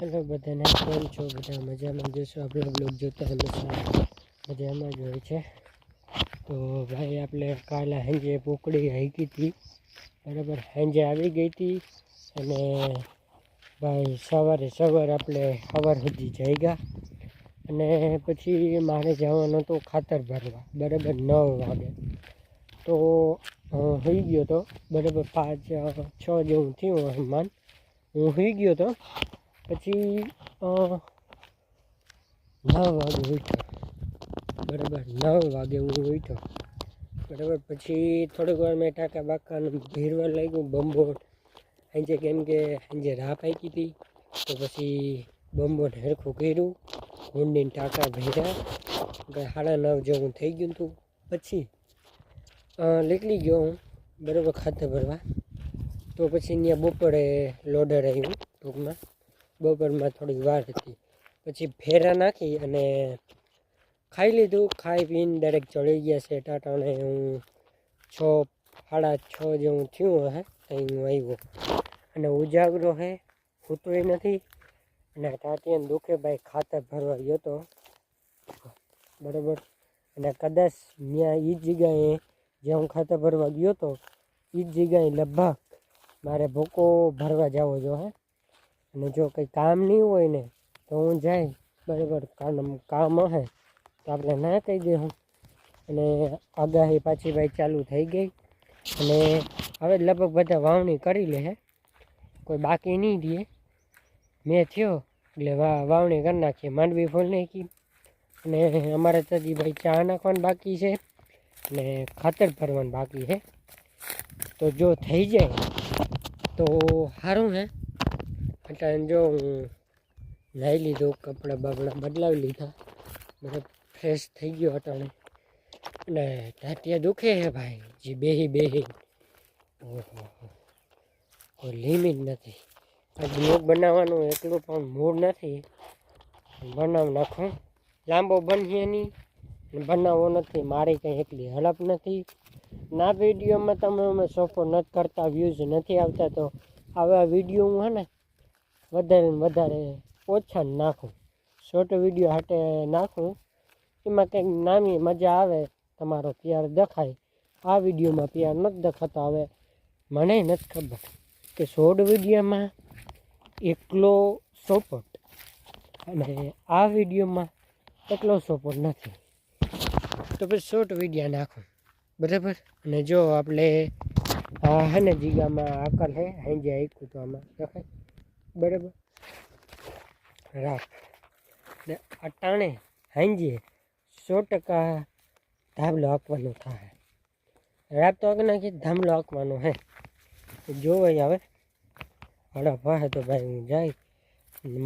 Hello બધાને, કેમ છો? બધા મજામાં જશો? આપણે બ્લોગ જોતા હંમેશા મજામાં જ હોય છે. તો ભાઈ આપણે કાલે સાંજે પોકળી હાકી હતી, બરાબર. સાંજે આવી ગઈ હતી અને ભાઈ સવારે આપણે સવાર સુધી જઈ ગયા. અને પછી મારે જવાનું હતું ખાતર ભરવા, બરાબર 9 વાગે. તો હોઈ ગયો તો, બરાબર 5-6 જેવું થયું હનુમાન, હું હોઈ ગયો તો. પછી 9 વાગે ઉઠ્યો, બરાબર 9 વાગે હું ઉઠ્યો, બરાબર. પછી થોડીક વાર મેં ટાંકા બાકાનું ભીરવા લાગ્યું બંબોટ સાંજે, કેમ કે સાંજે રાહ પાકી હતી. તો પછી બંબોટ હરખું કર્યું, ગુંડીને ટાંકા ભર્યા, 9:30 જેવું થઈ ગયું હતું. પછી નીકળી ગયો હું, બરાબર ખાતર ભરવા. તો પછી અહીંયા બપોરે લોડર આવ્યું, ટૂંકમાં બપોરમાં થોડીક વાર હતી. પછી ફેરા નાખી અને ખાઈ લીધું. ખાઈ પીને ડાયરેક્ટ ચડી ગયા છે ટાટાને. હું 6-6:30 જેવું થયું હે અહીં હું આવ્યો. અને ઉજાગરો હે, સૂતોય નથી. અને ટાટિયાને દુખે ભાઈ ખાતર ભરવા ગયો હતો, બરાબર. અને કદાચ ત્યાં એ જ જગ્યાએ જ્યાં હું ખાતર ભરવા ગયો હતો એ જ જગ્યાએ લગભગ મારે ભૂકો ભરવા જવો જો હે. અને જો કંઈ કામ નહીં હોય ને તો હું જાય, બરાબર. કામ હશે તો આપણે ના કહી દઉં. અને આગાહી પાછી ભાઈ ચાલુ થઈ ગઈ. અને હવે લગભગ બધા વાવણી કરી લે હે, કોઈ બાકી નહીં દે. મેં થયો એટલે વાવણી કરી નાખીએ, માંડવી ફૂલ નાખી. અને અમારે તો હજી ભાઈ ચા નાખવાનું બાકી છે અને ખાતર ભરવાનું બાકી છે. તો જો થઈ જાય તો સારું હે. એટલે જો હું નાહી લીધું, કપડાં બાપડા બદલાવી લીધા, બરાબર ફ્રેશ થઈ ગયો અટાણે. અને ટાટિયા દુખે હે ભાઈ, જે બેહી ઓહો, કોઈ લિમિટ નથી. આ બ્લોગ બનાવવાનું એટલું પણ મૂડ નથી, બનાવી નાખું. લાંબો બનીએ નહીં, બનાવવો નથી, મારી કંઈ એટલી હડપ નથી. ના વિડીયોમાં તમે અમે સપોર્ટ નથી કરતા, વ્યૂઝ નથી આવતા, તો આવા વિડીયો હું હે ને વધારે ઓછા નાખું. શોર્ટ વિડીયો હાટે નાખું, એમાં કંઈક નાની મજા આવે, તમારો પ્યાર દેખાય. આ વિડીયોમાં પ્યાર નથી દેખાતો. હવે મને નથી ખબર કે શોર્ટ વિડીયોમાં એકલો સપોર્ટ અને આ વિડીયોમાં એટલો સપોર્ટ નથી, તો પછી શોર્ટ વિડીયો નાખું, બરાબર. અને જો આપણે હે ને જીગામાં આકલ હે, હાંજે આખ્યું તો આમાં દેખાય, બરાબર રાખ. ને અટાણે હાંજે 100% ધાબલો આપવાનો થાય. રાત તો આગળ નાખી ધામલો આપવાનો હે. જોવાય હવે હડા ભાઈ તો ભાઈ હું જાય,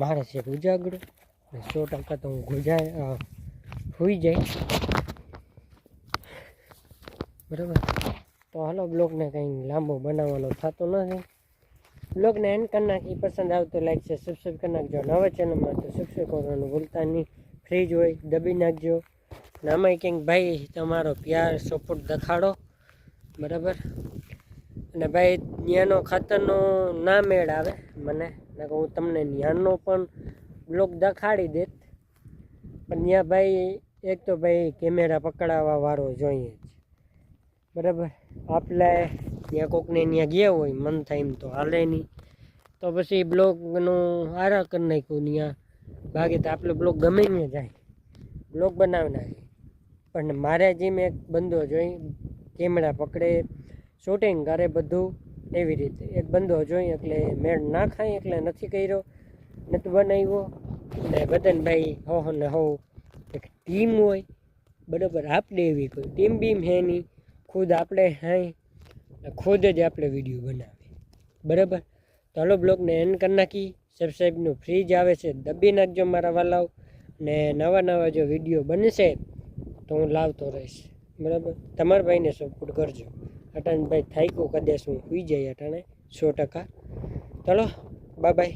મારે છે ઉજાગરો. 100% તો હું હોઈ જાય, બરાબર. તો હાલો, બ્લોગને કંઈ લાંબો બનાવવાનો થતો નથી. બ્લોગને એન્ડ કરી નાખી. પસંદ આવતો લાઈક છે, સબસ્ક્રાઈબ કરી નાખજો. નવા ચેનલમાં તો સબસ્ક્રાઈબ કરવાનું ભૂલતા નહીં. ફ્રી જ હોય દબી નાખજો. અને આમાંય કંઈક ભાઈ તમારો પ્યાર સપોર્ટ દેખાડો, બરાબર. અને ભાઈ ન્યાનો ખાતરનો ના મેળ આવે મને, હું તમને ન્યાનો પણ બ્લોગ દેખાડી દેત. પણ ત્યાં ભાઈ એક તો ભાઈ કેમેરા પકડાવવા વાળો જોઈએ જ, બરાબર. આપણે ત્યાં કોકને ત્યાં ગયા હોય, મન થાય એમ તો હાલે નહીં. તો પછી બ્લોગનું આરા કરી નાખ્યું ત્યાં બાકી તો આપણે બ્લોગ ગમે ને જાય, બ્લોગ બનાવી નાખે. પણ મારે જેમ એક બંદો જોઈ, કેમેરા પકડે, શૂટિંગ કરે, બધું એવી રીતે એક બંદો જોઈ. એટલે મેળ ના ખાય એટલે નથી કર્યો, નથી બનાવ્યો. અને બધાને ભાઈ હો ને હો એક ટીમ હોય, બરાબર. આપણે એવી કોઈ ટીમ બીમ હે નહીં, ખુદ આપણે હાઈ ખુદ જ આપણે વિડીયો બનાવીએ, બરાબર. તો હાલો, બ્લોગને એન્ડ કરી નાખી. સબસ્ક્રાઈબનું ફ્રી જ આવે છે, દબી નાખજો મારા વાલાઓ. ને નવા જો વિડીયો બનશે તો હું લાવતો રહીશ, બરાબર. તમારા ભાઈને સપોર્ટ કરજો. અટાણે ભાઈ થાક્યો, કદાચ હું સુઈ જાય અટાણે 100%. ચાલો બાય બાય.